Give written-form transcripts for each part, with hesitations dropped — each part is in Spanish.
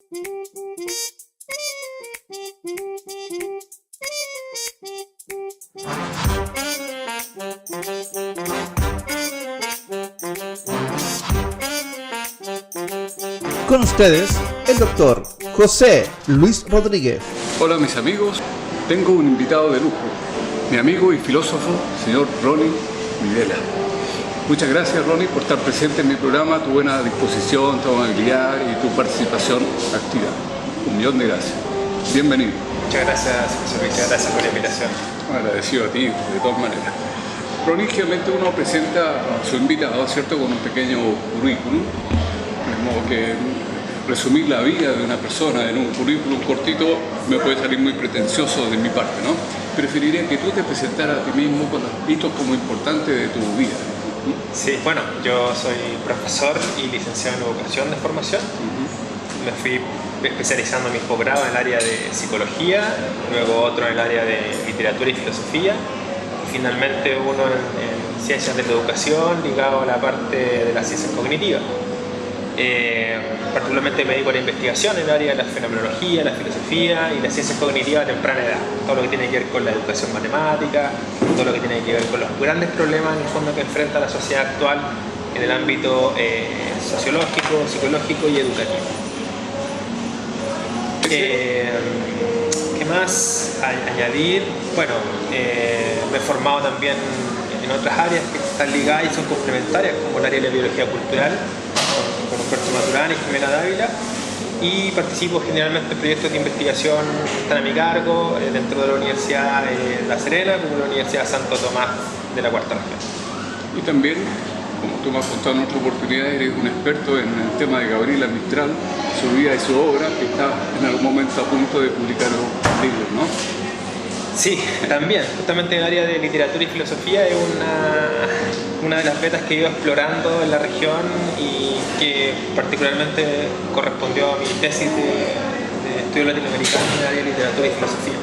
Con ustedes, el doctor José Luis Rodríguez. Hola mis amigos, tengo un invitado de lujo, mi amigo y filósofo, señor Ronnie Videla. Muchas gracias, Ronnie, por estar presente en mi programa, tu buena disposición, tu amabilidad y tu participación activa. 1.000.000 de gracias. Bienvenido. Muchas gracias, José Luis, gracias por la invitación. Agradecido a ti, de todas maneras. Ronnie, generalmente uno presenta a su invitado, ¿cierto?, con un pequeño currículum, de modo que resumir la vida de una persona en un currículum cortito me puede salir muy pretencioso de mi parte, ¿no? Preferiría que tú te presentaras a ti mismo con los hitos como importantes de tu vida. Sí, bueno, yo soy profesor y licenciado en educación de formación. Me fui especializando en mis posgrados en el área de psicología, luego otro en el área de literatura y filosofía, y finalmente uno en ciencias de la educación ligado a la parte de las ciencias cognitivas. Particularmente me dedico a la investigación en el área de la fenomenología, la filosofía y las ciencias cognitivas a temprana edad. Todo lo que tiene que ver con la educación matemática, todo lo que tiene que ver con los grandes problemas en el fondo que enfrenta la sociedad actual en el ámbito sociológico, psicológico y educativo. ¿Qué más añadir? Bueno, me he formado también en otras áreas que están ligadas y son complementarias, como el área de la biología cultural, con Humberto Maturana y Jimena Dávila, y participo generalmente en proyectos de investigación que están a mi cargo dentro de la Universidad de La Serena, como la Universidad Santo Tomás de la Cuarta Región. Y también, como tú me has contado en otra oportunidad, eres un experto en el tema de Gabriela Mistral, su vida y su obra, que está en algún momento a punto de publicar un libro, ¿no? Sí, también. Justamente en el área de literatura y filosofía es una de las vetas que he ido explorando en la región y que particularmente correspondió a mi tesis de estudio latinoamericano en el área de literatura y filosofía.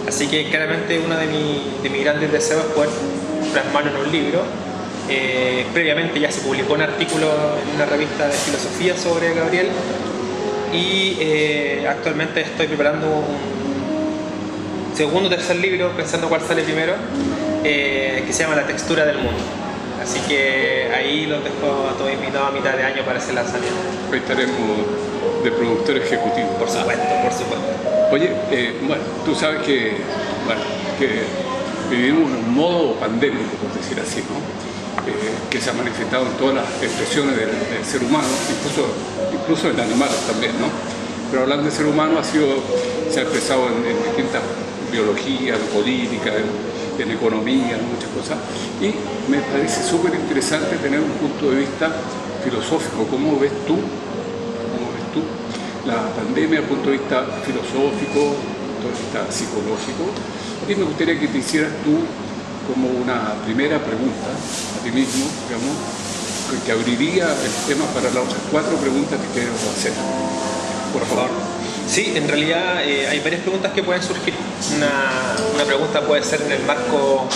Así que claramente uno de mis grandes deseos es poder plasmarlo en un libro. Previamente ya se publicó un artículo en una revista de filosofía sobre Gabriel y actualmente estoy preparando un segundo o tercer libro, pensando cuál sale primero, que se llama La textura del mundo. Así que ahí los dejo a todos invitados a mitad de año para ese lanzamiento. Hoy estaremos de productor ejecutivo. Por supuesto, por supuesto. Oye, bueno, tú sabes que vivimos en un modo pandémico, por decir así, ¿no? Que se ha manifestado en todas las expresiones del ser humano, incluso en animales también, ¿no? Pero hablando de ser humano, se ha expresado en distintas biologías, en política, en economía, en muchas cosas. Y me parece súper interesante tener un punto de vista filosófico. ¿Cómo ves tú la pandemia desde el punto de vista filosófico, desde el punto de vista psicológico? Y me gustaría que te hicieras tú como una primera pregunta a ti mismo, digamos, que abriría el tema para las otras 4 preguntas que queremos hacer. Por favor. Sí, en realidad hay varias preguntas que pueden surgir. Una pregunta puede ser en el marco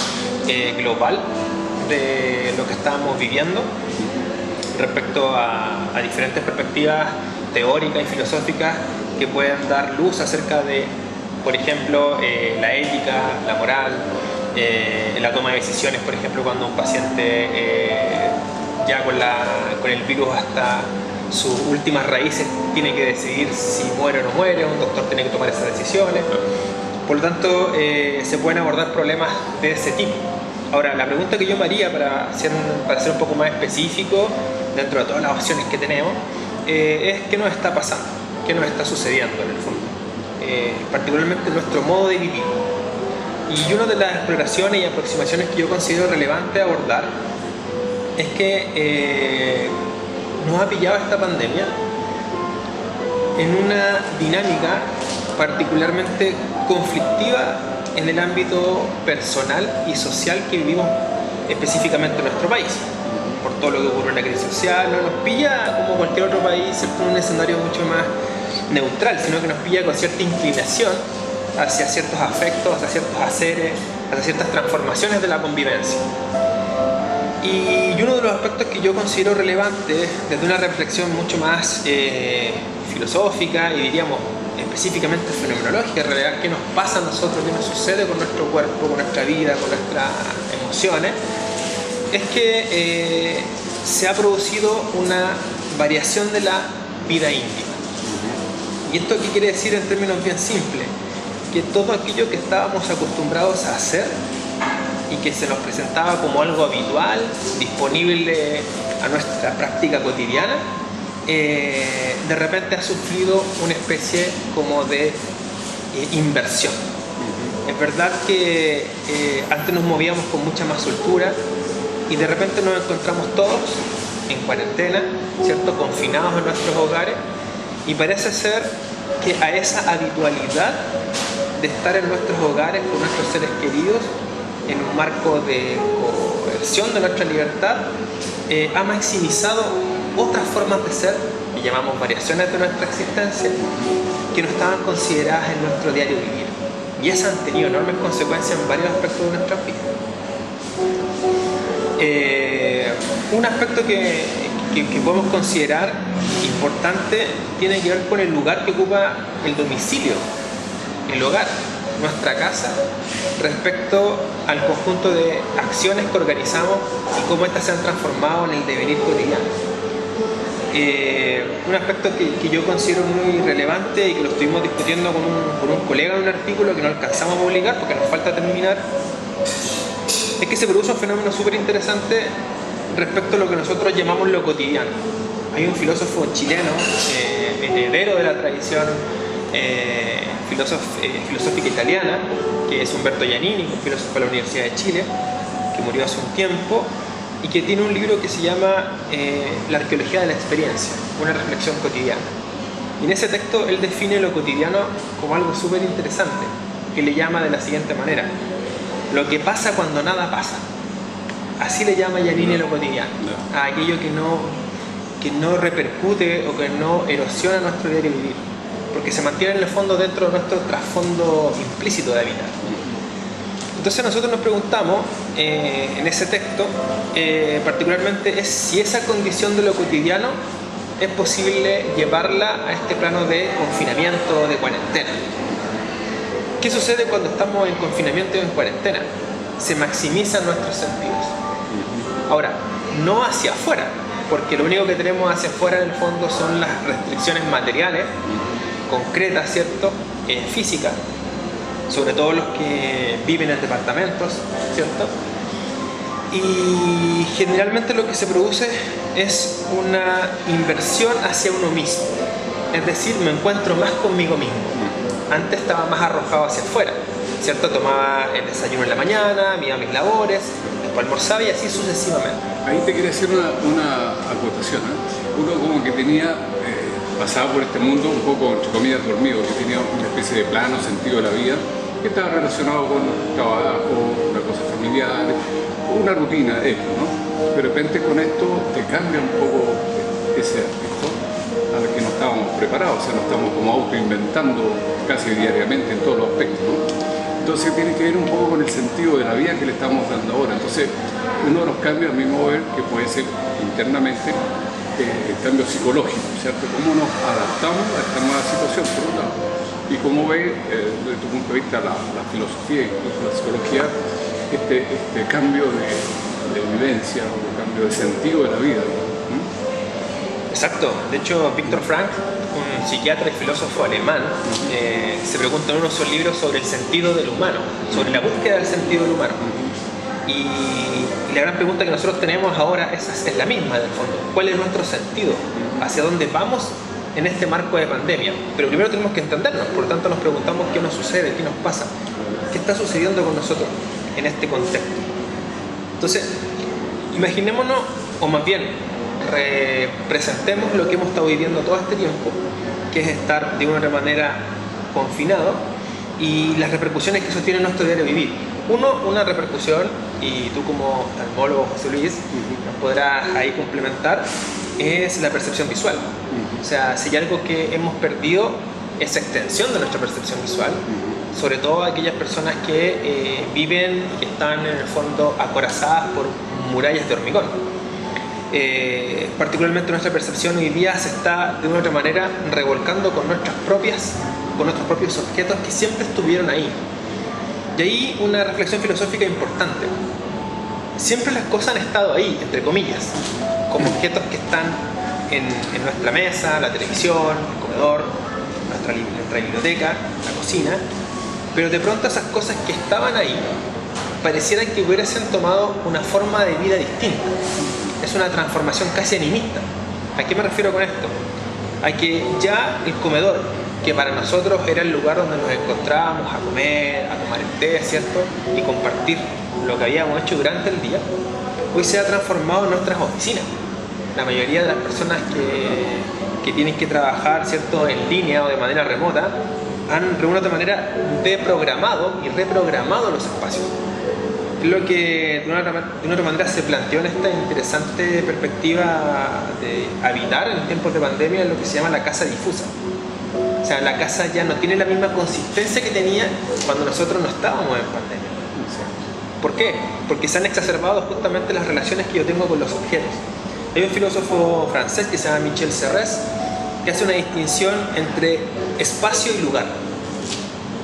global de lo que estamos viviendo respecto a diferentes perspectivas teóricas y filosóficas que pueden dar luz acerca de, por ejemplo, la ética, la moral, la toma de decisiones, por ejemplo, cuando un paciente ya con el virus hasta sus últimas raíces tiene que decidir si muere o no muere, un doctor tiene que tomar esas decisiones. Por lo tanto, se pueden abordar problemas de ese tipo. Ahora, la pregunta que yo me haría para ser un poco más específico, dentro de todas las opciones que tenemos, es qué nos está pasando, qué nos está sucediendo en el fondo, particularmente nuestro modo de vivir. Y una de las exploraciones y aproximaciones que yo considero relevante abordar es que nos ha pillado esta pandemia en una dinámica particularmente conflictiva en el ámbito personal y social que vivimos específicamente en nuestro país. Por todo lo que ocurre en la crisis social, no nos pilla como cualquier otro país en un escenario mucho más neutral, sino que nos pilla con cierta inclinación hacia ciertos afectos, hacia ciertos haceres, hacia ciertas transformaciones de la convivencia. Y uno de los aspectos que yo considero relevante desde una reflexión mucho más filosófica y diríamos específicamente fenomenológica, en realidad, qué nos pasa a nosotros, qué nos sucede con nuestro cuerpo, con nuestra vida, con nuestras emociones, es que se ha producido una variación de la vida íntima. ¿Y esto qué quiere decir en términos bien simples? Que todo aquello que estábamos acostumbrados a hacer y que se nos presentaba como algo habitual, disponible a nuestra práctica cotidiana, de repente ha sufrido una especie como de inversión. Es verdad que antes nos movíamos con mucha más soltura y de repente nos encontramos todos en cuarentena, ¿cierto? Confinados en nuestros hogares, y parece ser que a esa habitualidad de estar en nuestros hogares con nuestros seres queridos en un marco de coerción de nuestra libertad ha maximizado otras formas de ser, que llamamos variaciones de nuestra existencia, que no estaban consideradas en nuestro diario vivir, y esas han tenido enormes consecuencias en varios aspectos de nuestras vidas. Un aspecto que podemos considerar importante tiene que ver con el lugar que ocupa el domicilio, el hogar, nuestra casa, respecto al conjunto de acciones que organizamos y cómo éstas se han transformado en el devenir cotidiano. Un aspecto que yo considero muy relevante y que lo estuvimos discutiendo con un colega en un artículo que no alcanzamos a publicar porque nos falta terminar, es que se produce un fenómeno súper interesante respecto a lo que nosotros llamamos lo cotidiano. Hay un filósofo chileno, heredero de la tradición filosófica italiana, que es Umberto Giannini, un filósofo de la Universidad de Chile, que murió hace un tiempo, y que tiene un libro que se llama La arqueología de la experiencia, una reflexión cotidiana. Y en ese texto él define lo cotidiano como algo súper interesante, que le llama de la siguiente manera: lo que pasa cuando nada pasa. Así le llama Giannini lo cotidiano, a aquello que no repercute o que no erosiona nuestro diario vivir, porque se mantiene en el fondo dentro de nuestro trasfondo implícito de habitar. Entonces nosotros nos preguntamos en ese texto particularmente es si esa condición de lo cotidiano es posible llevarla a este plano de confinamiento, de cuarentena. ¿Qué sucede cuando estamos en confinamiento y en cuarentena? Se maximizan nuestros sentidos. Ahora, no hacia afuera, porque lo único que tenemos hacia afuera en el fondo son las restricciones materiales, concretas, ¿cierto? Físicas, sobre todo los que viven en departamentos, ¿cierto? Y generalmente lo que se produce es una inversión hacia uno mismo, es decir, me encuentro más conmigo mismo. Antes estaba más arrojado hacia afuera, ¿cierto? Tomaba el desayuno en la mañana, me iba a mis labores, después almorzaba y así sucesivamente. Ahí te quería hacer una acotación, ¿eh? Uno como que tenía, pasaba por este mundo un poco, entre comillas, dormido, que tenía una especie de plano, sentido de la vida, que estaba relacionado con trabajo, una cosa familiar, una rutina, ¿no? De repente con esto te cambia un poco ese aspecto al que no estábamos preparados, o sea, nos estamos como autoinventando casi diariamente en todos los aspectos, ¿no? Entonces tiene que ver un poco con el sentido de la vida que le estamos dando ahora. Entonces, uno de los cambios, a mi modo de ver, que puede ser internamente, el cambio psicológico, ¿cierto? Cómo nos adaptamos a esta nueva situación, por un lado. Y cómo ve, desde tu punto de vista, la filosofía, incluso la psicología, este cambio de vivencia o cambio de sentido de la vida. Exacto. De hecho, Viktor Frankl, un psiquiatra y filósofo alemán, se pregunta en uno de sus libros sobre el sentido del humano, sobre la búsqueda del sentido del humano. Y la gran pregunta que nosotros tenemos ahora es la misma, en el fondo. ¿Cuál es nuestro sentido? ¿Hacia dónde vamos en este marco de pandemia? Pero primero tenemos que entendernos, por lo tanto nos preguntamos qué nos sucede, qué nos pasa, qué está sucediendo con nosotros en este contexto. Entonces, imaginémonos, o más bien, representemos lo que hemos estado viviendo todo este tiempo, que es estar de una manera confinado, y las repercusiones que eso tiene en nuestro diario vivir. Una repercusión, y tú como oftalmólogo, José Luis, nos podrás ahí complementar, es la percepción visual. O sea, si hay algo que hemos perdido, esa extensión de nuestra percepción visual, sobre todo aquellas personas que viven y que están en el fondo acorazadas por murallas de hormigón. particularmente nuestra percepción hoy día se está de una u otra manera revolcando con nuestros propios objetos que siempre estuvieron ahí. Y ahí una reflexión filosófica importante. Siempre las cosas han estado ahí, entre comillas, como objetos que están en nuestra mesa, la televisión, el comedor, nuestra biblioteca, la cocina, pero de pronto esas cosas que estaban ahí pareciera que hubiesen tomado una forma de vida distinta. Es una transformación casi animista. ¿A qué me refiero con esto? A que ya el comedor, que para nosotros era el lugar donde nos encontrábamos a comer, a tomar el té, ¿cierto? Y compartir lo que habíamos hecho durante el día, hoy se ha transformado en nuestras oficinas. La mayoría de las personas que tienen que trabajar, ¿cierto?, en línea o de manera remota, han de una otra manera deprogramado y reprogramado los espacios. Es lo que de una otra manera se planteó en esta interesante perspectiva de habitar en tiempos de pandemia, en lo que se llama la casa difusa. O sea, la casa ya no tiene la misma consistencia que tenía cuando nosotros no estábamos en pandemia. ¿Por qué? Porque se han exacerbado justamente las relaciones que yo tengo con los objetos. Hay un filósofo francés que se llama Michel Serres que hace una distinción entre espacio y lugar.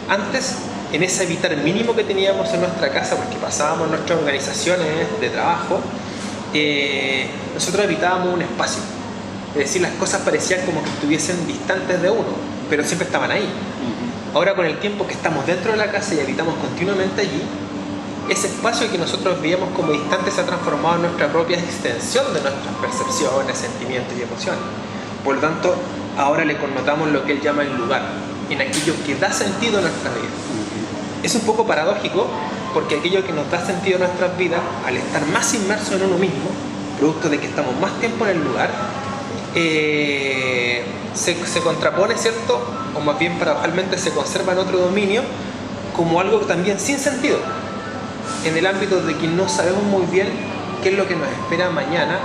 Antes, en ese habitar mínimo que teníamos en nuestra casa, porque pasábamos nuestras organizaciones de trabajo, nosotros habitábamos un espacio. Es decir, las cosas parecían como que estuviesen distantes de uno, pero siempre estaban ahí. Ahora, con el tiempo que estamos dentro de la casa y habitamos continuamente allí, ese espacio que nosotros veíamos como distante se ha transformado en nuestra propia extensión de nuestras percepciones, sentimientos y emociones. Por lo tanto, ahora le connotamos lo que él llama el lugar, en aquello que da sentido a nuestra vida. Es un poco paradójico, porque aquello que nos da sentido a nuestras vidas, al estar más inmerso en uno mismo, producto de que estamos más tiempo en el lugar, se contrapone, ¿cierto? O más bien paradojalmente se conserva en otro dominio como algo también sin sentido, en el ámbito de que no sabemos muy bien qué es lo que nos espera mañana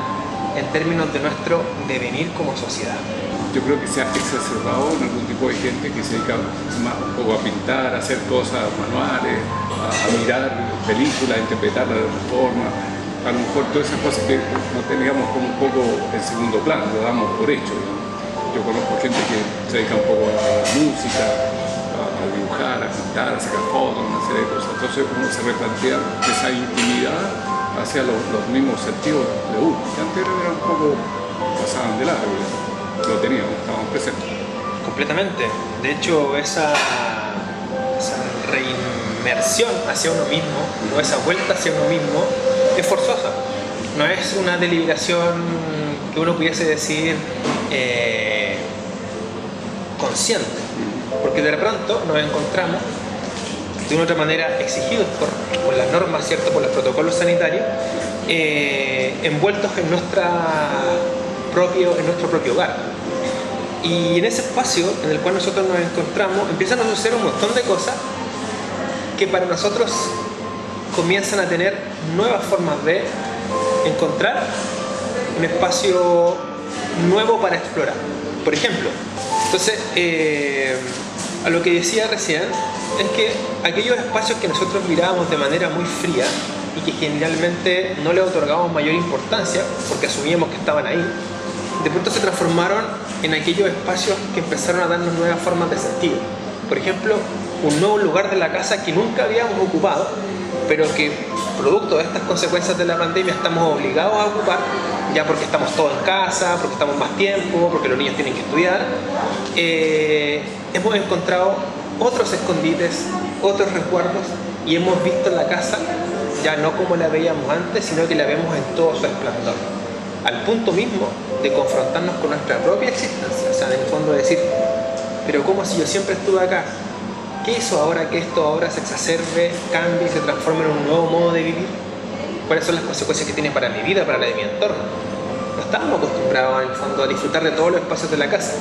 en términos de nuestro devenir como sociedad. Yo creo que se ha exacerbado en algún tipo de gente que se dedica más un poco a pintar, a hacer cosas manuales, a mirar películas, a interpretarlas de otra forma. A lo mejor todas esas cosas que no teníamos como un poco en segundo plano, lo damos por hecho, ¿no? Yo conozco gente que se dedica un poco a la música, a dibujar, a pintar, a sacar fotos, una serie de cosas. Entonces uno se replantea esa intimidad hacia los mismos sentidos de uno, que antes era un poco pasaban de largo, lo teníamos, estábamos presentes. Completamente. De hecho, esa reinmersión hacia uno mismo, o esa vuelta hacia uno mismo, es forzosa. No es una deliberación que uno pudiese decir consciente, porque de pronto nos encontramos de una otra manera exigidos por las normas, ¿cierto?, por los protocolos sanitarios, envueltos en nuestro propio hogar. Y en ese espacio en el cual nosotros nos encontramos empiezan a suceder un montón de cosas que para nosotros comienzan a tener nuevas formas de encontrar un espacio nuevo para explorar. Por ejemplo, entonces, a lo que decía recién, es que aquellos espacios que nosotros mirábamos de manera muy fría y que generalmente no le otorgábamos mayor importancia porque asumíamos que estaban ahí, de pronto se transformaron en aquellos espacios que empezaron a darnos nuevas formas de sentido. Por ejemplo, un nuevo lugar de la casa que nunca habíamos ocupado, pero que producto de estas consecuencias de la pandemia estamos obligados a ocupar, ya porque estamos todos en casa, porque estamos más tiempo, porque los niños tienen que estudiar. Hemos encontrado otros escondites, otros recuerdos, y hemos visto la casa ya no como la veíamos antes, sino que la vemos en todo su esplendor, al punto mismo de confrontarnos con nuestra propia existencia. O sea, en el fondo decir, pero ¿cómo si yo siempre estuve acá? ¿Qué hizo ahora que esto ahora se exacerbe, cambie y se transforme en un nuevo modo de vivir? ¿Cuáles son las consecuencias que tiene para mi vida, para la de mi entorno? No estábamos acostumbrados en el fondo a disfrutar de todos los espacios de la casa,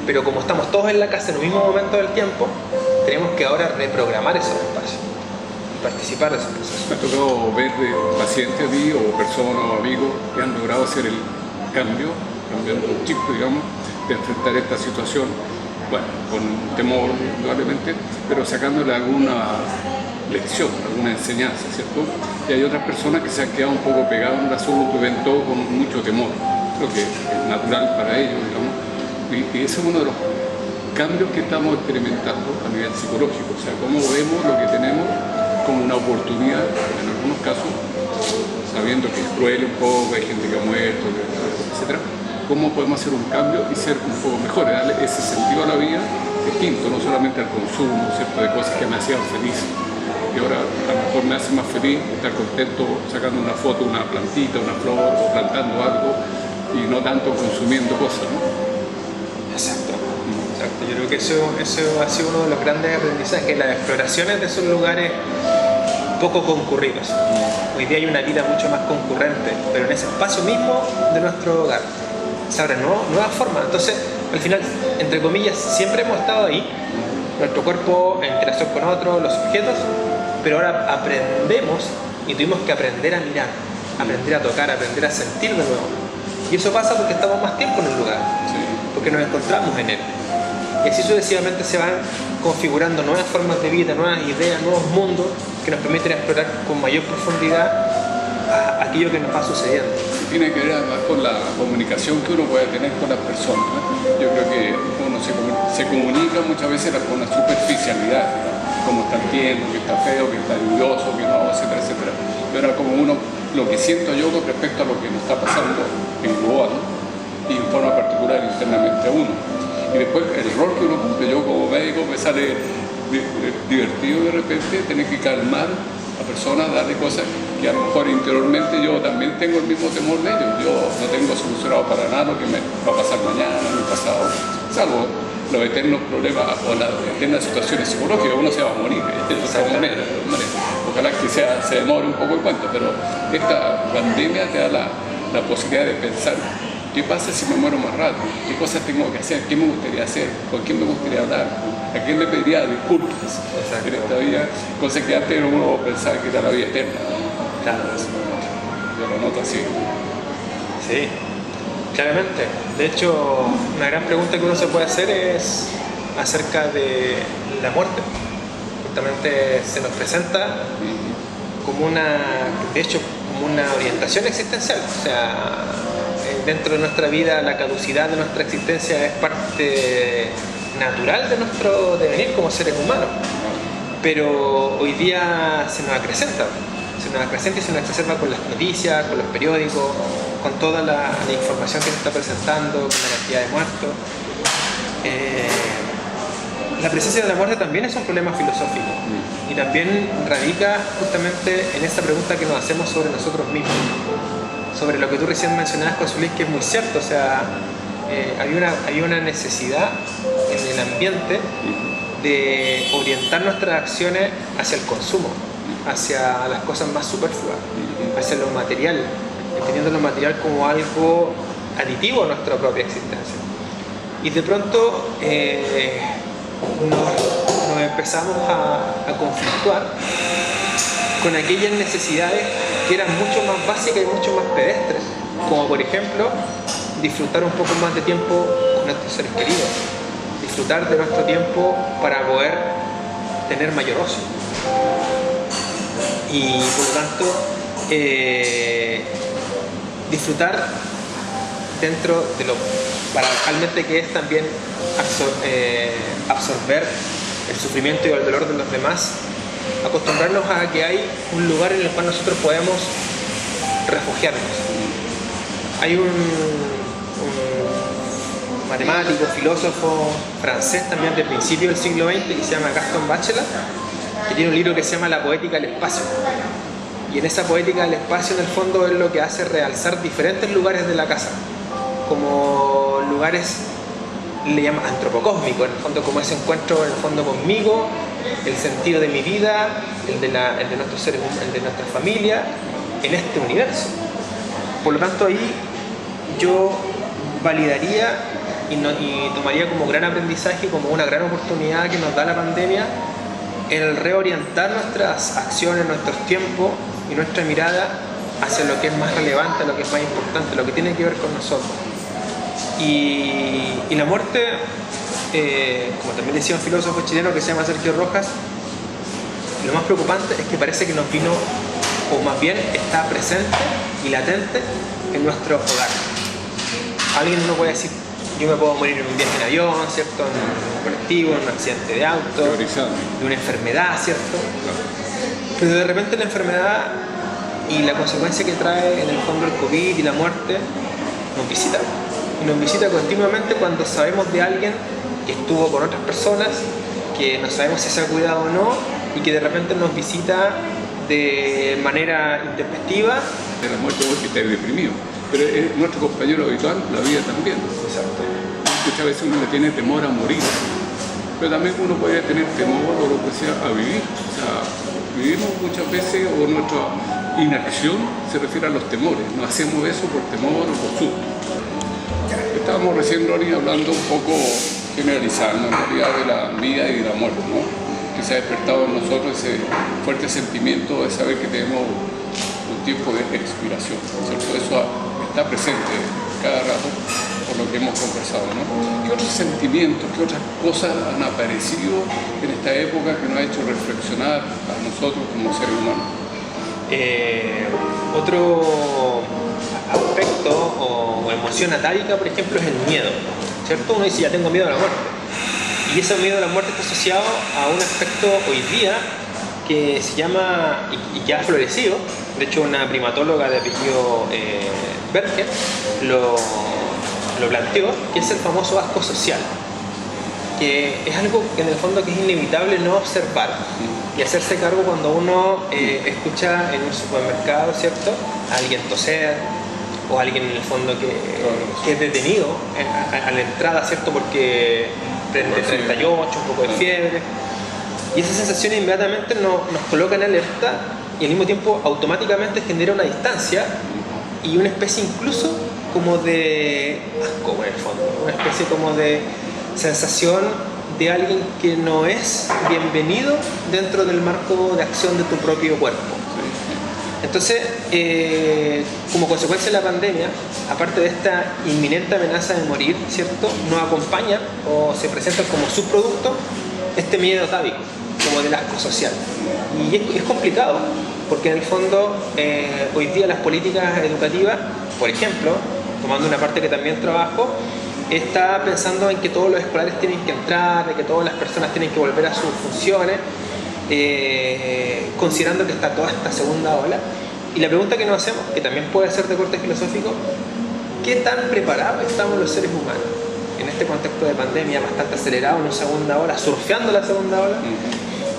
pero como estamos todos en la casa en el mismo momento del tiempo, tenemos que ahora reprogramar esos espacios y participar de esos procesos. Me ha tocado ver pacientes a mí, o personas o amigos que han logrado hacer el cambio, cambiando un chip, digamos, de enfrentar esta situación, bueno, con temor, probablemente, pero sacándole alguna lección, alguna enseñanza, ¿cierto? Y hay otras personas que se han quedado un poco pegadas en un asunto, ven todo con mucho temor. Creo que es natural para ellos, digamos. Y ese es uno de los cambios que estamos experimentando a nivel psicológico. O sea, cómo vemos lo que tenemos como una oportunidad, en algunos casos, sabiendo que es cruel un poco, hay gente que ha muerto, etc. Cómo podemos hacer un cambio y ser un poco mejores, darle ese sentido a la vida distinto, no solamente al consumo, ¿cierto?, de cosas que me hacían feliz. Y ahora a lo mejor me hace más feliz estar contento sacando una foto, una plantita, una flor o plantando algo y no tanto consumiendo cosas, ¿no? Exacto. Yo creo que eso ha sido uno de los grandes aprendizajes, las exploraciones de esos lugares poco concurridos. Hoy día hay una vida mucho más concurrente, pero en ese espacio mismo de nuestro hogar se abren nuevas formas. Entonces, al final, entre comillas, siempre hemos estado ahí, nuestro cuerpo en interacción con otros, los objetos, pero ahora aprendemos y tuvimos que aprender a mirar, aprender a tocar, aprender a sentir de nuevo. Y eso pasa porque estamos más tiempo en un lugar, porque nos encontramos en él. Y así sucesivamente se van configurando nuevas formas de vida, nuevas ideas, nuevos mundos que nos permiten explorar con mayor profundidad aquello que nos va sucediendo. Tiene que ver además con la comunicación que uno puede tener con las personas, ¿no? Yo creo que uno se comunica muchas veces con la superficialidad, ¿no? Como está el tiempo, que está feo, que está lluvioso, que no, etcétera, etcétera. Pero como uno, lo que siento yo con respecto a lo que nos está pasando en global y en forma particular internamente a uno. Y después el rol que uno cumple, yo como médico me sale divertido de repente tener que calmar a personas, darle cosas que a lo mejor interiormente yo también tengo el mismo temor de ellos. Yo no tengo solucionado para nada lo que me va a pasar mañana, mi pasado, salvo los eternos problemas o las eternas situaciones psicológicas. Uno se va a morir de esa manera. Ojalá que se demore un poco el cuento, pero esta pandemia te da la posibilidad de pensar: ¿qué pasa si me muero más rato? ¿Qué cosas tengo que hacer? ¿Qué me gustaría hacer? ¿Con quién me gustaría hablar? ¿A quién le pediría disculpas en esta vida? Cosas que antes uno pensaba que era la vida eterna. Claro. Yo lo noto así. Sí, claramente. De hecho, una gran pregunta que uno se puede hacer es acerca de la muerte. Justamente se nos presenta como como una orientación existencial. O sea, dentro de nuestra vida, la caducidad de nuestra existencia es parte natural de nuestro devenir como seres humanos, pero hoy día se nos acrecenta y se nos exacerba con las noticias, con los periódicos, con toda la información que se está presentando, con la cantidad de muertos. La presencia de la muerte también es un problema filosófico y también radica justamente en esta pregunta que nos hacemos sobre nosotros mismos, sobre lo que tú recién mencionabas, José Luis, que es muy cierto. O sea, hay una necesidad en el ambiente de orientar nuestras acciones hacia el consumo, hacia las cosas más superfluas, hacia lo material, entendiendo lo material como algo aditivo a nuestra propia existencia. Y de pronto nos empezamos a conflictuar con aquellas necesidades que eran mucho más básicas y mucho más pedestres, como por ejemplo disfrutar un poco más de tiempo con nuestros seres queridos, disfrutar de nuestro tiempo para poder tener mayor ocio y por lo tanto disfrutar dentro de lo paradojalmente que es también absorber el sufrimiento y el dolor de los demás, acostumbrarnos a que hay un lugar en el cual nosotros podemos refugiarnos. Hay un matemático, filósofo francés también del principio del siglo XX que se llama Gaston Bachelard, que tiene un libro que se llama La poética del espacio. Y en esa poética del espacio, en el fondo, es lo que hace realzar diferentes lugares de la casa, como lugares, le llama antropocósmicos, en el fondo, como ese encuentro en el fondo conmigo, el sentido de mi vida, el de nuestros seres, el de nuestra familia, en este universo. Por lo tanto, ahí yo validaría y tomaría como gran aprendizaje, como una gran oportunidad que nos da la pandemia, el reorientar nuestras acciones, nuestros tiempos y nuestra mirada hacia lo que es más relevante, lo que es más importante, lo que tiene que ver con nosotros. Y la muerte, como también decía un filósofo chileno que se llama Sergio Rojas, lo más preocupante es que parece que nos vino, o más bien está presente y latente en nuestro hogar. Alguien uno puede decir, yo me puedo morir en un viaje en avión, ¿cierto? En un colectivo, en un accidente de auto, de una enfermedad, ¿cierto? Pero de repente la enfermedad y la consecuencia que trae en el fondo el COVID y la muerte nos visita. Y nos visita continuamente cuando sabemos de alguien que estuvo con otras personas, que no sabemos si se ha cuidado o no, y que de repente nos visita de manera intempestiva. De la muerte vos que estás deprimido, pero es nuestro compañero habitual, la vida también. Exacto. Muchas veces uno le tiene temor a morir, pero también uno puede tener temor o lo que sea a vivir. O sea, vivimos muchas veces, o nuestra inacción se refiere a los temores, no hacemos eso por temor o por susto. Estábamos recién, Ronnie, hablando un poco, generalizando en realidad, de la vida y de la muerte, ¿no? Que se ha despertado en nosotros ese fuerte sentimiento de saber que tenemos un tiempo de expiración, ¿cierto? Eso está presente cada rato por lo que hemos conversado, ¿no? ¿Qué otros sentimientos, qué otras cosas han aparecido en esta época que nos ha hecho reflexionar a nosotros como seres humanos? Otro aspecto o emoción atávica, por ejemplo, es el miedo, ¿cierto? Uno dice, ya tengo miedo a la muerte. Y ese miedo a la muerte está asociado a un aspecto hoy día que se llama, y que ha florecido, de hecho una primatóloga de apellido Berger lo planteó, que es el famoso asco social, que es algo que en el fondo que es inevitable no observar y hacerse cargo cuando uno escucha en un supermercado, ¿cierto?, a alguien toser, o alguien en el fondo que es detenido a la entrada, ¿cierto?, porque prende 38, un poco de fiebre. Y esa sensación inmediatamente nos coloca en alerta y al mismo tiempo automáticamente genera una distancia y una especie incluso como de asco en el fondo, una especie como de sensación de alguien que no es bienvenido dentro del marco de acción de tu propio cuerpo. Entonces, como consecuencia de la pandemia, aparte de esta inminente amenaza de morir, ¿cierto?, nos acompaña o se presenta como subproducto este miedo atávico, como del asco social. Y es complicado, porque en el fondo, hoy día las políticas educativas, por ejemplo, tomando una parte que también trabajo, está pensando en que todos los escolares tienen que entrar, de que todas las personas tienen que volver a sus funciones, considerando que está toda esta segunda ola. Y la pregunta que nos hacemos, que también puede ser de corte filosófico, ¿qué tan preparados estamos los seres humanos en este contexto de pandemia bastante acelerado, en una segunda ola, surfeando la segunda ola,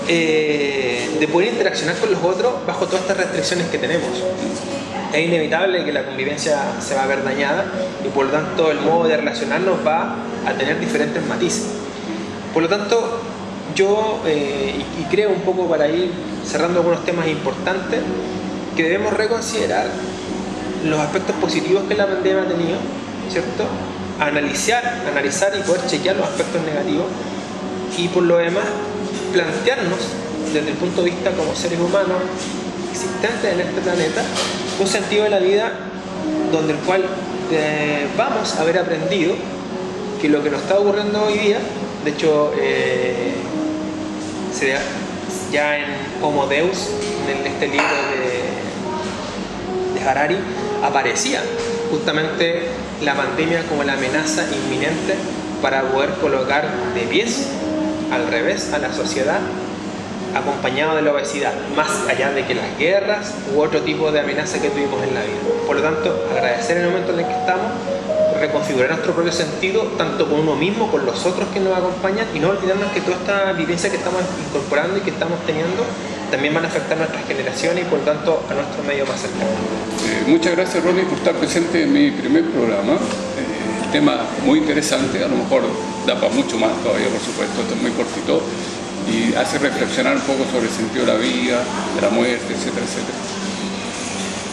de poder interaccionar con los otros bajo todas estas restricciones que tenemos? Es inevitable que la convivencia se va a ver dañada y por lo tanto el modo de relacionarnos va a tener diferentes matices. Por lo tanto, yo y creo un poco, para ir cerrando algunos temas importantes, que debemos reconsiderar los aspectos positivos que la pandemia ha tenido, ¿cierto? Analizar y poder chequear los aspectos negativos, y por lo demás plantearnos desde el punto de vista como seres humanos existentes en este planeta un sentido de la vida donde el cual vamos a haber aprendido que lo que nos está ocurriendo hoy día, de hecho ya en Homo Deus, en este libro de Harari, aparecía justamente la pandemia como la amenaza inminente para poder colocar de pies al revés a la sociedad, acompañado de la obesidad, más allá de que las guerras u otro tipo de amenaza que tuvimos en la vida. Por lo tanto, agradecer el momento en el que estamos, reconfigurar nuestro propio sentido, tanto con uno mismo, con los otros que nos acompañan, y no olvidarnos que toda esta vivencia que estamos incorporando y que estamos teniendo también van a afectar a nuestras generaciones y por tanto a nuestro medio más cercano. Muchas gracias, Ronnie, por estar presente en mi primer programa. El tema muy interesante, a lo mejor da para mucho más todavía, por supuesto, esto es muy cortito y hace reflexionar un poco sobre el sentido de la vida, de la muerte, etcétera, etcétera.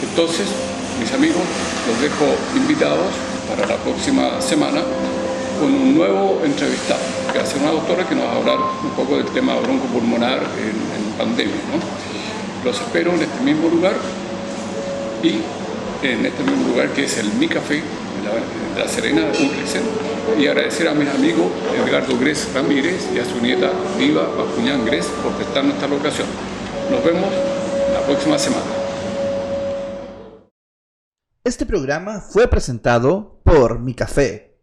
Entonces, mis amigos, los dejo invitados para la próxima semana con un nuevo entrevistado, que va a ser una doctora que nos va a hablar un poco del tema broncopulmonar en pandemia, ¿no? Los espero en este mismo lugar, y en este mismo lugar que es el Mi Café de La Serena, Urlicen, y agradecer a mis amigos Edgardo Gres Ramírez y a su nieta Viva Bascuñán Gres por prestarnos esta locación. Nos vemos la próxima semana. Este programa fue presentado por Mi Café,